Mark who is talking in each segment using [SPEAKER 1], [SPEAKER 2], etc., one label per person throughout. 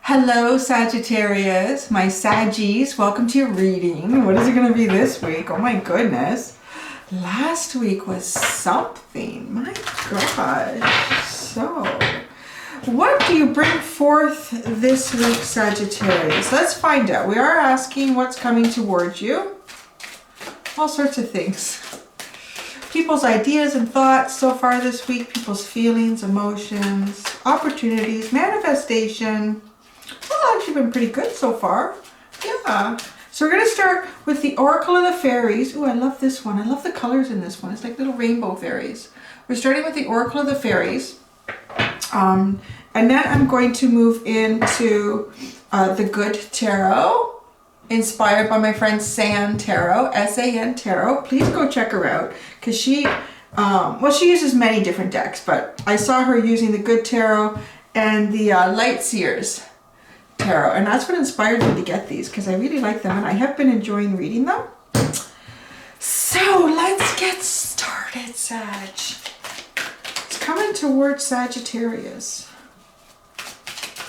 [SPEAKER 1] Hello Sagittarius, my Saggies, welcome to your reading. What is it going to be this week? Oh my goodness. Last week was something, my gosh. So, what do you bring forth this week, Sagittarius? Let's find out. We are asking what's coming towards you. All sorts of things. People's ideas and thoughts so far this week, people's feelings, emotions, opportunities, manifestation. Well, actually been pretty good so far. Yeah. So we're going to start with the Oracle of the Fairies. Oh, I love this one. I love the colors in this one. It's like little rainbow fairies. We're starting with the Oracle of the Fairies. And then I'm going to move into the Good Tarot, inspired by my friend San Tarot, S-A-N Tarot. Please go check her out because she uses many different decks, but I saw her using the Good Tarot and the Light Seers Tarot, and that's what inspired me to get these because I really like them and I have been enjoying reading them. So let's get started, Sag. It's coming towards Sagittarius.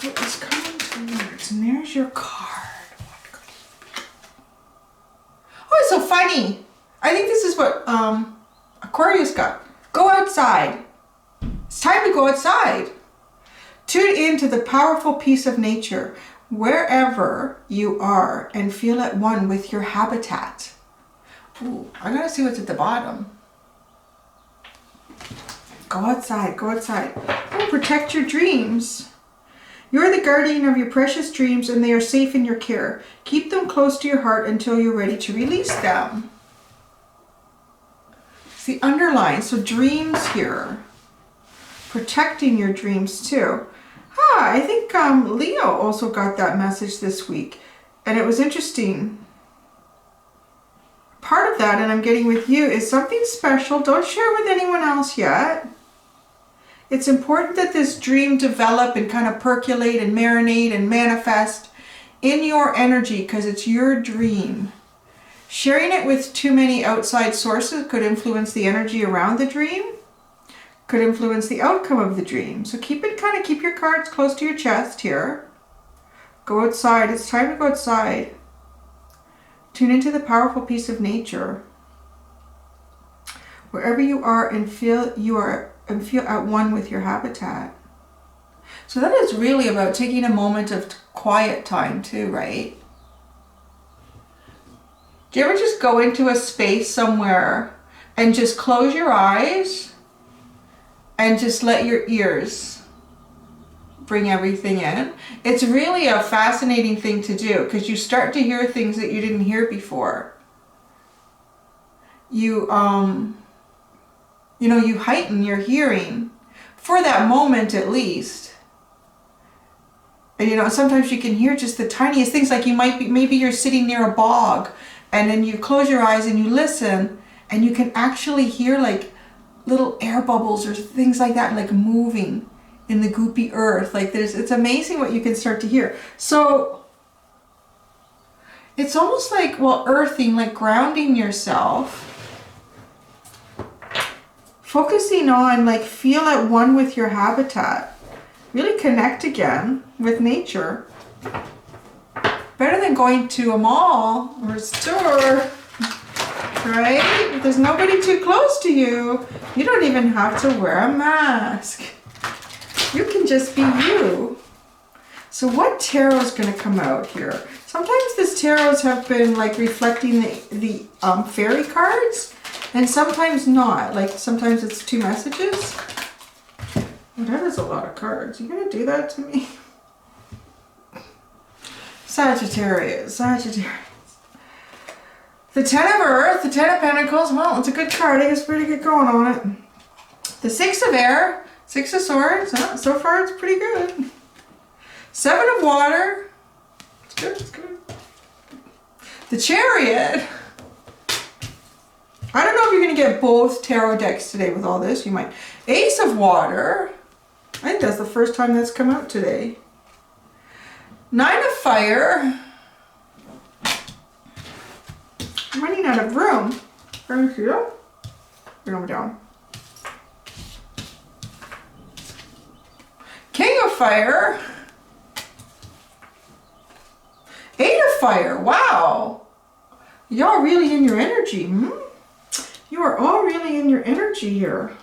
[SPEAKER 1] What is coming towards? And there's your card. Oh, it's so funny. I think this is what Aquarius got. Go outside. It's time to go outside. Tune into the powerful peace of nature wherever you are and feel at one with your habitat. Ooh, I gotta see what's at the bottom. Go outside, go outside. Oh, protect your dreams. You're the guardian of your precious dreams and they are safe in your care. Keep them close to your heart until you're ready to release them. It's the underline, so dreams here. Protecting your dreams too. I think Leo also got that message this week, and it was interesting. Part of that, and I'm getting with you, is something special. Don't share with anyone else yet. It's important that this dream develop and kind of percolate and marinate and manifest in your energy because it's your dream. Sharing it with too many outside sources could influence the energy around the dream. Could influence the outcome of the dream. So keep your cards close to your chest here. Go outside. It's time to go outside. Tune into the powerful peace of nature. Wherever you are and feel at one with your habitat. So that is really about taking a moment of quiet time too, right? Do you ever just go into a space somewhere and just close your eyes and just let your ears bring everything in? It's really a fascinating thing to do because you start to hear things that you didn't hear before. You heighten your hearing for that moment at least. And sometimes you can hear just the tiniest things, like maybe you're sitting near a bog and then you close your eyes and you listen and you can actually hear like little air bubbles or things like that, like moving in the goopy earth. Like it's amazing what you can start to hear. So it's almost like, earthing, like grounding yourself, focusing on like feel at one with your habitat, really connect again with nature. Better than going to a mall or a store. Right? There's nobody too close to you. You don't even have to wear a mask. You can just be you. So what tarot is going to come out here? Sometimes these tarots have been like reflecting the fairy cards, and sometimes not. Like sometimes it's two messages. Well, that is a lot of cards. You going to do that to me? Sagittarius. The Ten of Earth, the Ten of Pentacles, well, it's a good card. I guess we're going to get going on it. The Six of Air, Six of Swords, so far it's pretty good. Seven of Water, it's good, it's good. The Chariot. I don't know if you're going to get both tarot decks today with all this. You might. Ace of Water. I think that's the first time that's come out today. Nine of Fire. I'm running out of room. Thank you. Bring them down. King of Fire. fire. Wow. Y'all really in your energy. You are all really in your energy here.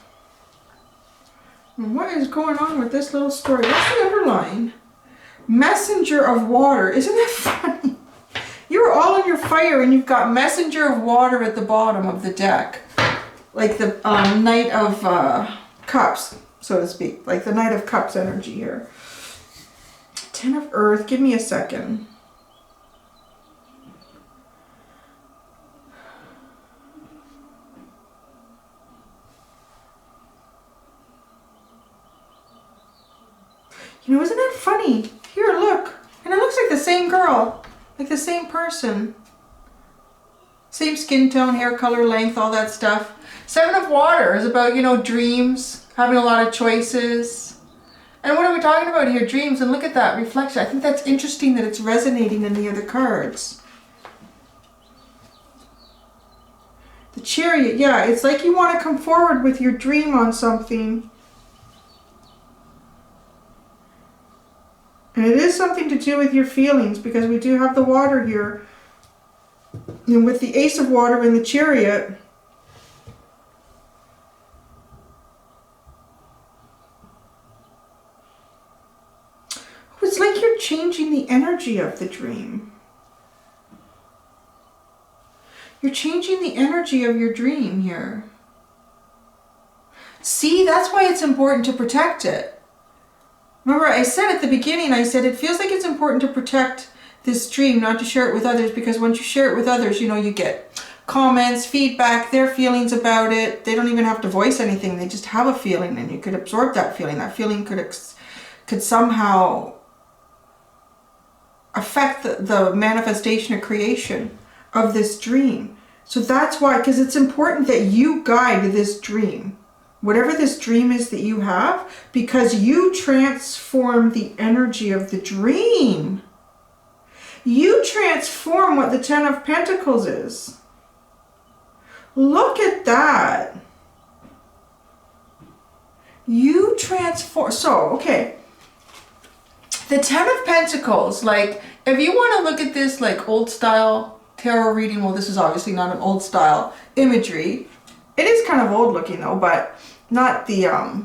[SPEAKER 1] And what is going on with this little story? What's the underline? Messenger of water. Isn't that funny? You're all in your fire and you've got Messenger of water at the bottom of the deck. Like the Knight of Cups, so to speak. Like the Knight of Cups energy here. Ten of Earth. Give me a second. You know, isn't that funny? Here, look. And it looks like the same girl. Like the same person. Same skin tone, hair color, length, all that stuff. Seven of Water is about, you know, dreams, having a lot of choices. And what are we talking about here? Dreams. And look at that reflection. I think that's interesting that it's resonating in the other cards. The Chariot. Yeah, it's like you want to come forward with your dream on something. And it is something to do with your feelings because we do have the water here. And with the Ace of Water and the Chariot, it's like you're changing the energy of the dream. You're changing the energy of your dream here. See, that's why it's important to protect it. Remember, I said at the beginning, I said it feels like it's important to protect this dream, not to share it with others, because once you share it with others, you know, you get comments, feedback, their feelings about it. They don't even have to voice anything. They just have a feeling and you could absorb that feeling. That feeling could somehow affect the manifestation or creation of this dream. So that's why, because it's important that you guide this dream. Whatever this dream is that you have, because you transform the energy of the dream. You transform what the Ten of Pentacles is. Look at that. You transform. So, okay. The Ten of Pentacles, like, if you want to look at this like old style tarot reading, well, this is obviously not an old style imagery. It is kind of old looking though, but not the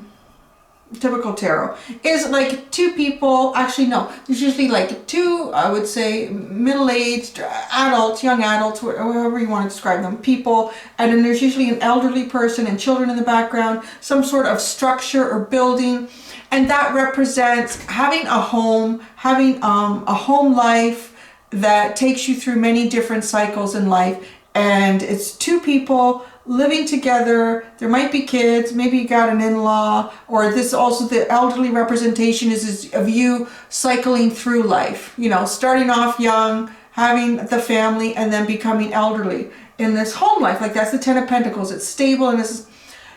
[SPEAKER 1] typical tarot. Is like two people, actually no, there's usually like two, I would say, middle-aged adults, young adults, however you want to describe them, people, and then there's usually an elderly person and children in the background, some sort of structure or building, and that represents having a home, having a home life that takes you through many different cycles in life, and it's two people living together. There might be kids, maybe you got an in-law, or this also, the elderly representation is of you cycling through life, you know, starting off young, having the family, and then becoming elderly in this home life. Like that's the Ten of Pentacles. It's stable, and this is,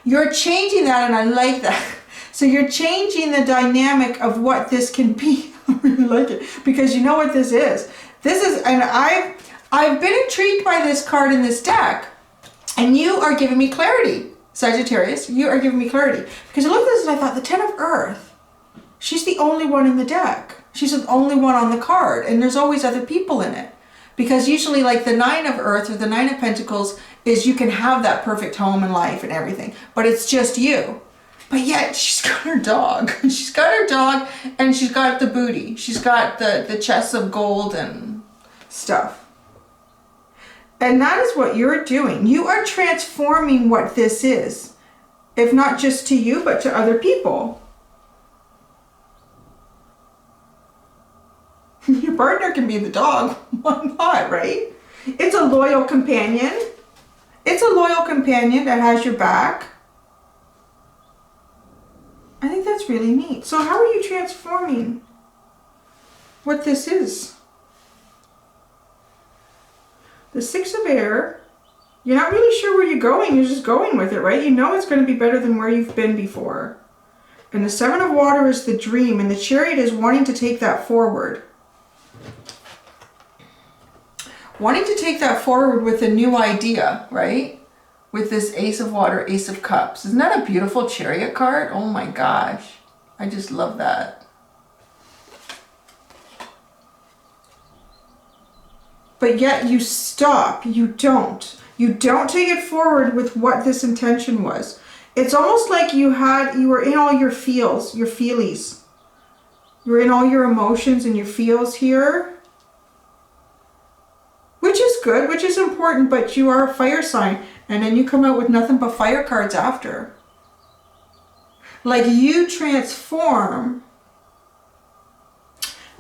[SPEAKER 1] you're changing that, and I like that. So you're changing the dynamic of what this can be. I really like it, because you know what this is. This is, and I've been intrigued by this card in this deck. And you are giving me clarity, Sagittarius. You are giving me clarity. Because I looked at this and I thought, the Ten of Earth, she's the only one in the deck. She's the only one on the card. And there's always other people in it. Because usually like the Nine of Earth or the Nine of Pentacles is you can have that perfect home and life and everything. But it's just you. But yet she's got her dog. She's got her dog and she's got the booty. She's got the chests of gold and stuff. And that is what you're doing. You are transforming what this is. If not just to you, but to other people. Your partner can be the dog. Why not, right? It's a loyal companion. It's a loyal companion that has your back. I think that's really neat. So how are you transforming what this is? The Six of Air, you're not really sure where you're going. You're just going with it, right? You know it's going to be better than where you've been before. And the Seven of Water is the dream, and the Chariot is wanting to take that forward. Wanting to take that forward with a new idea, right? With this Ace of Water, Ace of Cups. Isn't that a beautiful Chariot card? Oh my gosh. I just love that. but yet you stop. You don't take it forward with what this intention was. It's almost like you were in all your feels, your feelies. You were in all your emotions and your feels here. Which is good, which is important, but you are a fire sign. And then you come out with nothing but fire cards after. Like you transform.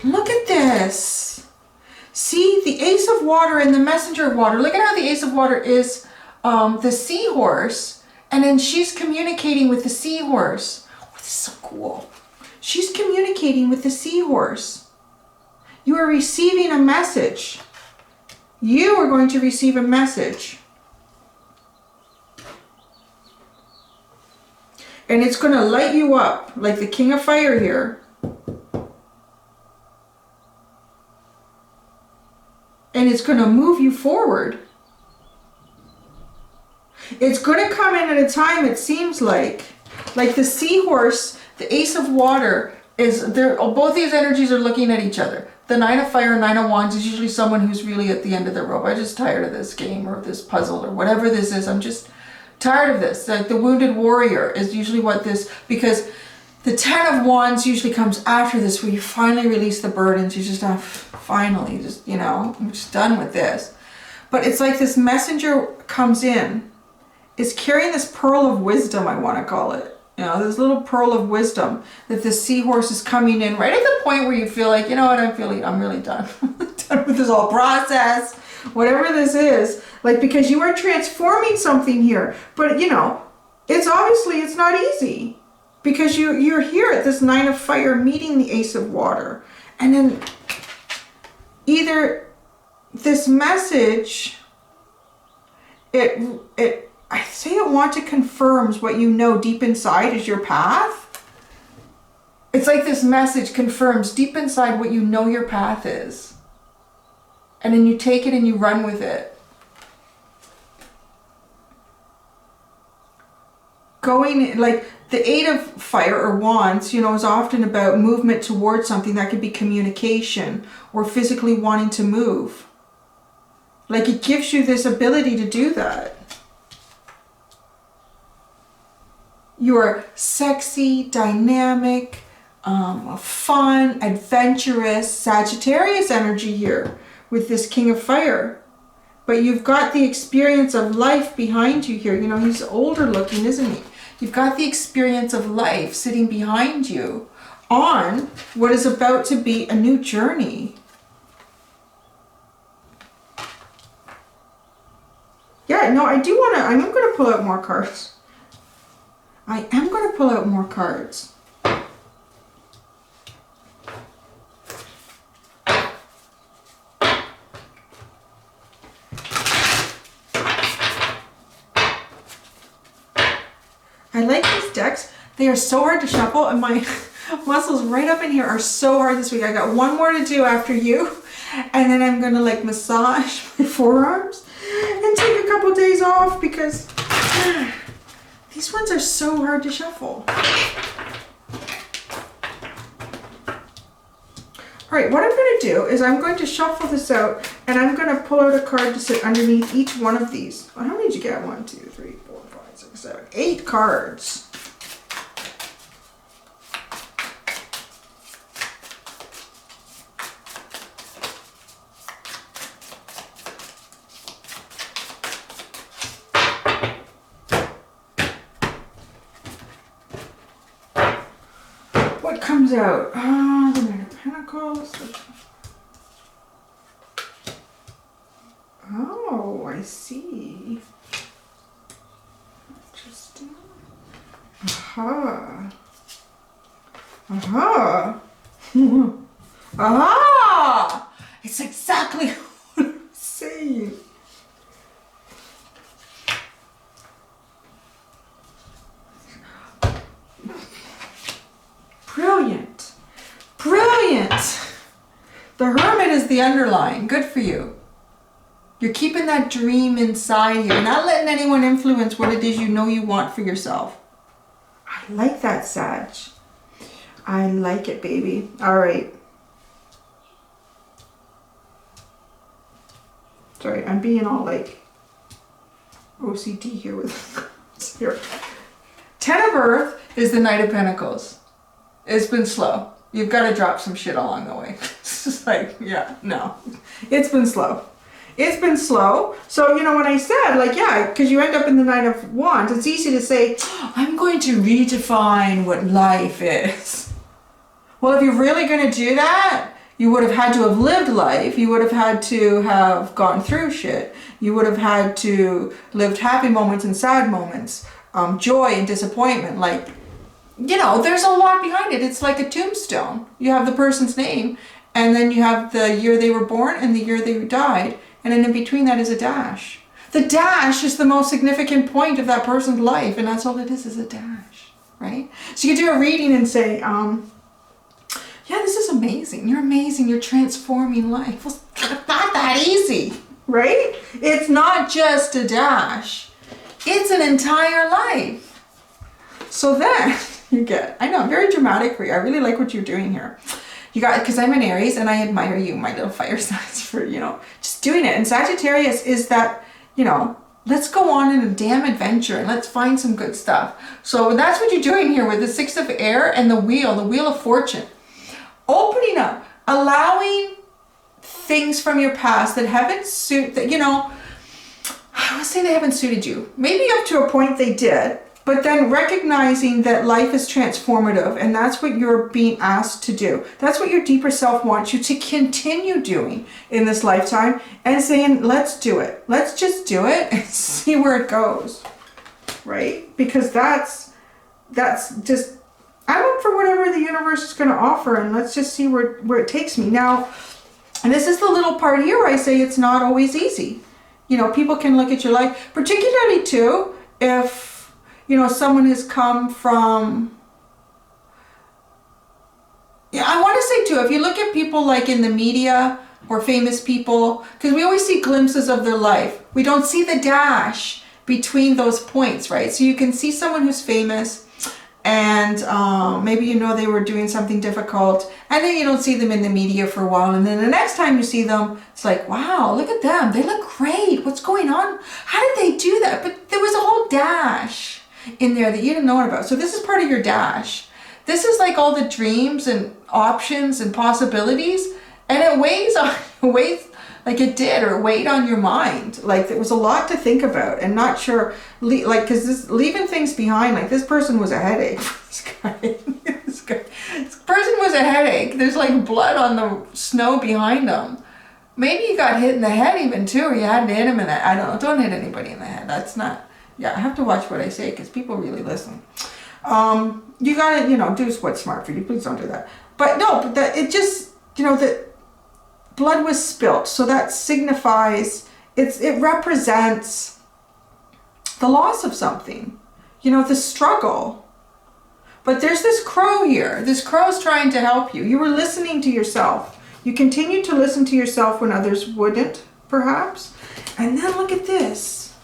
[SPEAKER 1] Look at this. See, the Ace of Water and the Messenger of Water. Look at how the Ace of Water is the seahorse. And then she's communicating with the seahorse. Oh, this is so cool. She's communicating with the seahorse. You are receiving a message. You are going to receive a message. And it's going to light you up like the King of Fire here. And it's going to move you forward. It's going to come in at a time, it seems like the seahorse, the Ace of Water, both these energies are looking at each other. The Nine of Fire and Nine of Wands is usually someone who's really at the end of their rope. I'm just tired of this game or this puzzle or whatever this is. I'm just tired of this. Like the Wounded Warrior is usually what this, because the Ten of Wands usually comes after this, where you finally release the burdens. You just have, finally, just, you know, I'm just done with this. But it's like this messenger comes in, is carrying this pearl of wisdom, I want to call it. You know, this little pearl of wisdom that the seahorse is coming in right at the point where you feel like, you know what, I'm really done. I'm done with this whole process, whatever this is. Like, because you are transforming something here. But, you know, it's obviously, it's not easy. Because you're here at this Nine of Fire meeting the Ace of Water. And then either this message, I say it want to confirms what you know deep inside is your path. It's like this message confirms deep inside what you know your path is. And then you take it and you run with it. Going, like the Eight of Fire or Wands, you know, is often about movement towards something. That could be communication or physically wanting to move. Like it gives you this ability to do that. You're sexy, dynamic, fun, adventurous, Sagittarius energy here with this King of Fire. But you've got the experience of life behind you here. You know, he's older looking, isn't he? You've got the experience of life sitting behind you on what is about to be a new journey. Yeah, no, I'm going to pull out more cards. I am going to pull out more cards. I like these decks. They are so hard to shuffle, and my muscles right up in here are so hard this week. I got one more to do after you, and then I'm going to like massage my forearms and take a couple days off because these ones are so hard to shuffle. All right, what I'm going to do is I'm going to shuffle this out, and I'm going to pull out a card to sit underneath each one of these. Well, how many did you get? 1, 2, 3, 4, 5, 6, 7, 8 cards. What comes out? The Knight of Pentacles. Oh, I see. Interesting. Aha. Aha. Aha! It's exactly what I'm saying. Brilliant. Brilliant. The Hermit is the underlying. Good for you. You're keeping that dream inside you. Not letting anyone influence what it is you know you want for yourself. I like that, Sag. I like it, baby. All right. Sorry, I'm being all like OCD here with here. 10 of Earth is the Knight of Pentacles. It's been slow. You've got to drop some shit along the way. It's just like, yeah, no. It's been slow. It's been slow. So, you know, when I said, like, yeah, because you end up in the Knight of Wands, it's easy to say, I'm going to redefine what life is. Well, if you're really going to do that, you would have had to have lived life. You would have had to have gone through shit. You would have had to lived happy moments and sad moments, joy and disappointment. Like, you know, there's a lot behind it. It's like a tombstone. You have the person's name, and then you have the year they were born and the year they died, and then in between that is a dash. The dash is the most significant point of that person's life, and that's all it is a dash, right? So you can do a reading and say, yeah, this is amazing. You're amazing. You're transforming life. Well, it's not that easy, right? It's not just a dash. It's an entire life. So then you get, I know, very dramatic for you. I really like what you're doing here. You got, because I'm an Aries and I admire you, my little fire signs, for, you know, just doing it. And Sagittarius is that, you know, let's go on in a damn adventure and let's find some good stuff. So that's what you're doing here with the Six of Air and the Wheel of Fortune. Opening up, allowing things from your past that haven't suited, that, you know, I would say they haven't suited you. Maybe up to a point they did, but then recognizing that life is transformative and that's what you're being asked to do. That's what your deeper self wants you to continue doing in this lifetime, and saying, let's do it. Let's just do it and see where it goes, right? Because that's just, I'm up for whatever the universe is going to offer, and let's just see where it takes me. Now, and this is the little part here where I say it's not always easy. You know, people can look at your life, particularly too, if, you know, someone has come from, yeah, I want to say too, if you look at people like in the media or famous people, because we always see glimpses of their life. We don't see the dash between those points, right? So you can see someone who's famous, and maybe, you know, they were doing something difficult, and then you don't see them in the media for a while, and then the next time you see them, it's like, wow, look at them, they look great, what's going on, how did they do that? But there was a whole dash in there that you didn't know about. So this is part of your dash. This is like all the dreams and options and possibilities, and it weighs on like it did, or weighed on your mind. Like there was a lot to think about, and not sure, like, because this leaving things behind, like this person was a headache. This person was a headache. There's like blood on the snow behind them. Maybe you got hit in the head even too, or you had to hit him in the, I don't know, don't hit anybody in the head. That's not, yeah, I have to watch what I say because people really listen. You gotta, you know, do what's smart for you. Please don't do that. But no, but that, it just, you know, that blood was spilt, so that signifies, it represents the loss of something, you know, the struggle. But there's this crow here. This crow's trying to help you. You were listening to yourself. You continue to listen to yourself when others wouldn't, perhaps. And then look at this.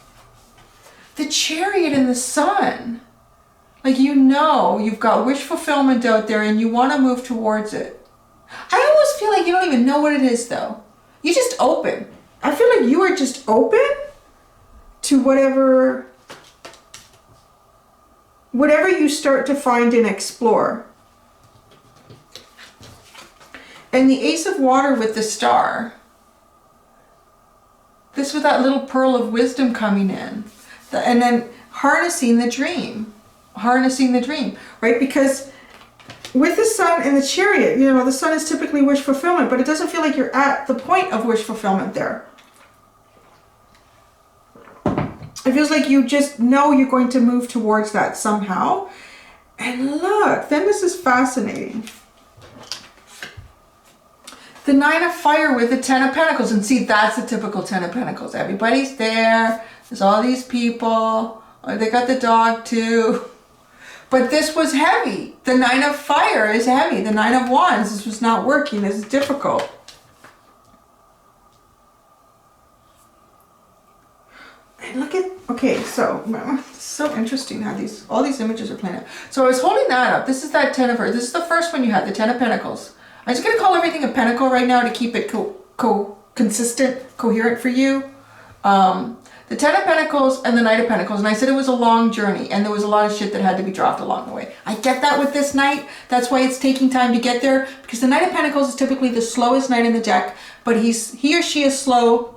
[SPEAKER 1] The Chariot and the Sun. Like, you know, you've got wish fulfillment out there and you want to move towards it. I almost feel like you don't even know what it is, though. You just open. I feel like you are just open to whatever you start to find and explore. And the Ace of Water with the Star. This with that little pearl of wisdom coming in. And then harnessing the dream. Harnessing the dream, right? Because with the Sun and the Chariot, you know, the Sun is typically wish fulfillment, but it doesn't feel like you're at the point of wish fulfillment there. It feels like you just know you're going to move towards that somehow. And look, then this is fascinating. The Nine of Fire with the Ten of Pentacles. And see, that's the typical Ten of Pentacles. Everybody's there. There's all these people. Oh, they got the dog too. But this was heavy. The Nine of Fire is heavy. The Nine of Wands, this was not working. This is difficult. And look at, okay, so it's so interesting how all these images are playing out. So I was holding that up. This is that Ten of Earth. This is the first one you had, the Ten of Pentacles. I'm just going to call everything a pentacle right now to keep it consistent, coherent for you. The Ten of Pentacles and the Knight of Pentacles, and I said it was a long journey and there was a lot of shit that had to be dropped along the way. I get that with this Knight. That's why it's taking time to get there, because the Knight of Pentacles is typically the slowest Knight in the deck, but he or she is slow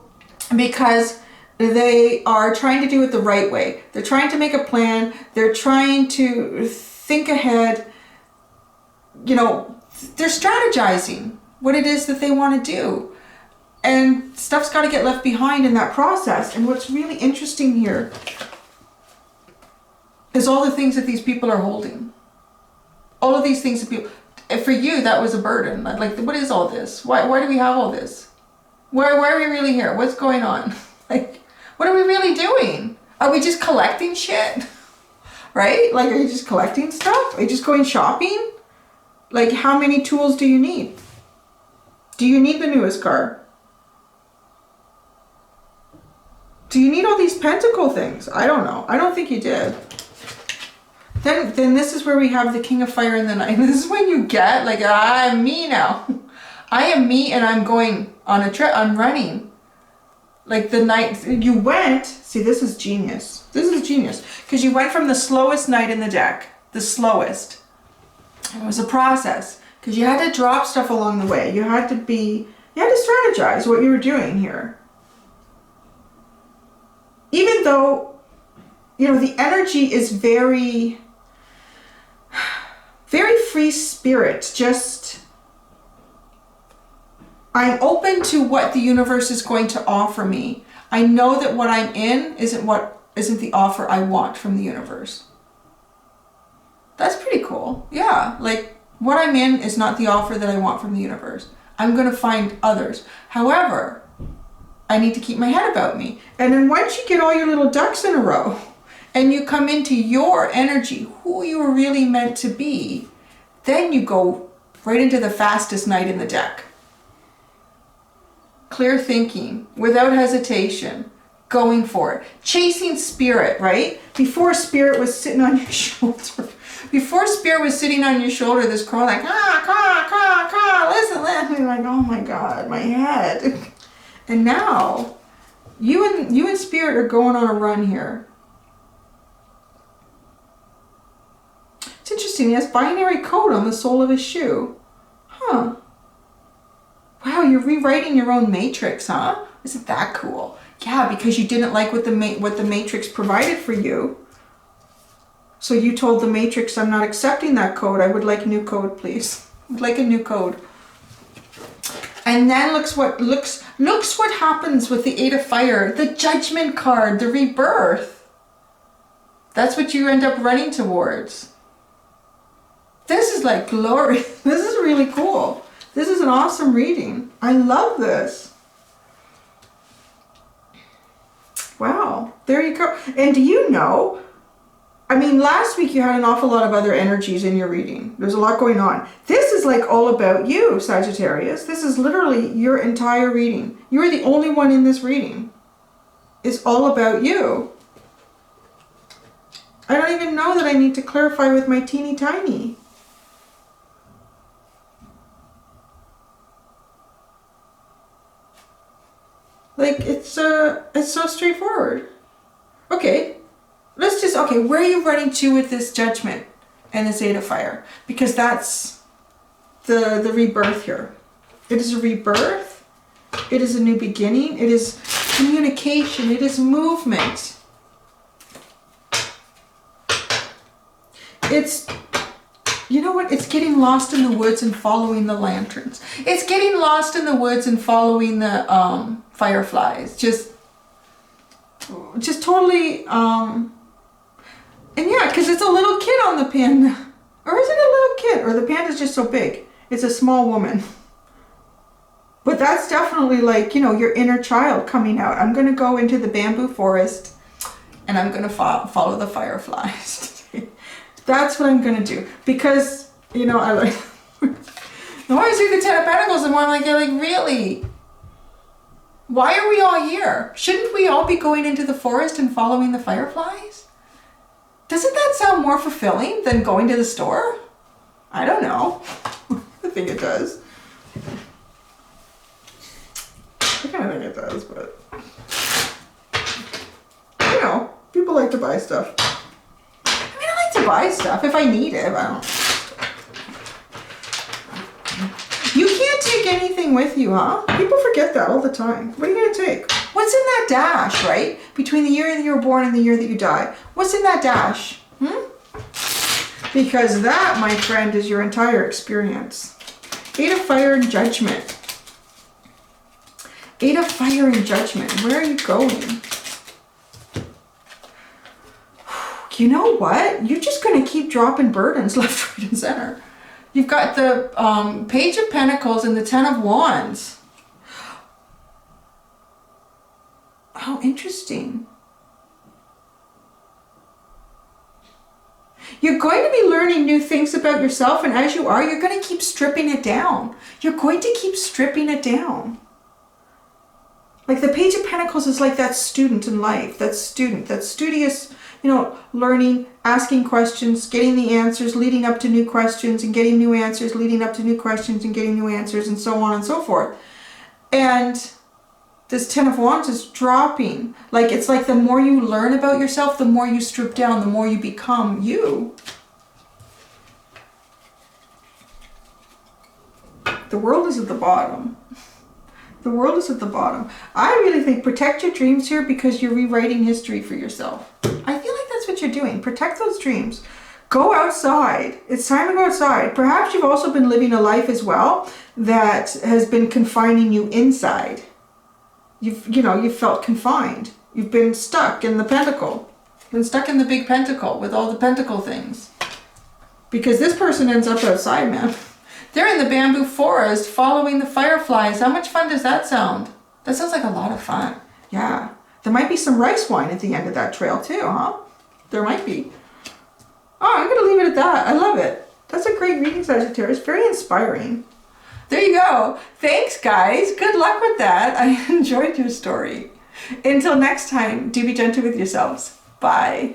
[SPEAKER 1] because they are trying to do it the right way. They're trying to make a plan. They're trying to think ahead. You know, they're strategizing what it is that they want to do. And stuff's got to get left behind in that process. And what's really interesting here is all the things that these people are holding. All of these things that people, for you, that was a burden. Like, what is all this? Why do we have all this? Why are we really here? What's going on? Like, what are we really doing? Are we just collecting shit? Right? Like, are you just collecting stuff? Are you just going shopping? Like, how many tools do you need? Do you need the newest car? Do you need all these pentacle things? I don't know. I don't think you did. Then this is where we have the King of Fire in the Night. This is when you get, like, I'm me now. I am me and I'm going on a trip. I'm running. Like the night you went, see, this is genius. This is genius. Because you went from the slowest Knight in the deck, the slowest. It was a process. Because you had to drop stuff along the way. You had to strategize what you were doing here. Even though, you know, the energy is very, very free spirit. Just, I'm open to what the universe is going to offer me. I know that what I'm in isn't the offer I want from the universe. That's pretty cool. Yeah, like what I'm in is not the offer that I want from the universe. I'm going to find others. However, I need to keep my head about me. And then once you get all your little ducks in a row and you come into your energy, who you were really meant to be, then you go right into the fastest Knight in the deck. Clear thinking, without hesitation, going for it. Chasing spirit, right? Before spirit was sitting on your shoulder. Before spirit was sitting on your shoulder, this crow like, listen, you're like, oh my God, my head. And now, you and spirit are going on a run here. It's interesting, he has binary code on the sole of his shoe. Huh. Wow, you're rewriting your own matrix, huh? Isn't that cool? Yeah, because you didn't like what the matrix provided for you. So you told the matrix, I'm not accepting that code. I would like new code, please. I would like a new code. And then looks what happens with the Eight of Fire, the Judgment card, the rebirth. That's what you end up running towards. This is like glory. This is really cool. This is an awesome reading. I love this. Wow, there you go. And do you know, I mean, last week you had an awful lot of other energies in your reading. There's a lot going on. This is like all about you, Sagittarius. This is literally your entire reading. You're the only one in this reading. It's all about you. I don't even know that I need to clarify with my teeny tiny. Like, it's so straightforward. Okay. Where are you running to with this Judgment and this Eight of Fire? Because that's the rebirth here. It is a rebirth. It is a new beginning. It is communication. It is movement. It's, you know what? It's getting lost in the woods and following the lanterns. It's getting lost in the woods and following the fireflies. Just totally, and yeah, because it's a little kid on the panda. Or is it a little kid? Or the panda's just so big. It's a small woman. But that's definitely like, you know, your inner child coming out. I'm going to go into the bamboo forest and I'm going to follow the fireflies. That's what I'm going to do. Because, you know, I like... the more I see the Ten of Pentacles, the more I'm like, really? Why are we all here? Shouldn't we all be going into the forest and following the fireflies? Doesn't that sound more fulfilling than going to the store? I don't know. I think it does. I kind of think it does, but... people like to buy stuff. I mean, I like to buy stuff if I need it. I don't. You can't take anything with you, huh? People forget that all the time. What are you going to take? What's in that dash, right? Between the year that you were born and the year that you die. What's in that dash? Because that, my friend, is your entire experience. 8 of Fire and Judgment. 8 of Fire and Judgment. Where are you going? You know what? You're just going to keep dropping burdens left, right, and center. You've got the Page of Pentacles and the 10 of Wands. How interesting. You're going to be learning new things about yourself, and as you are, you're going to keep stripping it down. You're going to keep stripping it down. Like the Page of Pentacles is like that student in life, that student, that studious, you know, learning, asking questions, getting the answers, leading up to new questions and getting new answers, leading up to new questions and getting new answers, and so on and so forth. And this 10 of Wands is dropping. Like, it's like the more you learn about yourself, the more you strip down, the more you become you. The world is at the bottom. The world is at the bottom. I really think protect your dreams here because you're rewriting history for yourself. I feel like that's what you're doing. Protect those dreams. Go outside. It's time to go outside. Perhaps you've also been living a life as well that has been confining you inside. You've felt confined. You've been stuck in the pentacle. You've been stuck in the big pentacle with all the pentacle things. Because this person ends up outside, man. They're in the bamboo forest following the fireflies. How much fun does that sound? That sounds like a lot of fun. Yeah. There might be some rice wine at the end of that trail too, huh? There might be. Oh, I'm going to leave it at that. I love it. That's a great reading, Sagittarius. Very inspiring. There you go. Thanks, guys. Good luck with that. I enjoyed your story. Until next time, do be gentle with yourselves. Bye.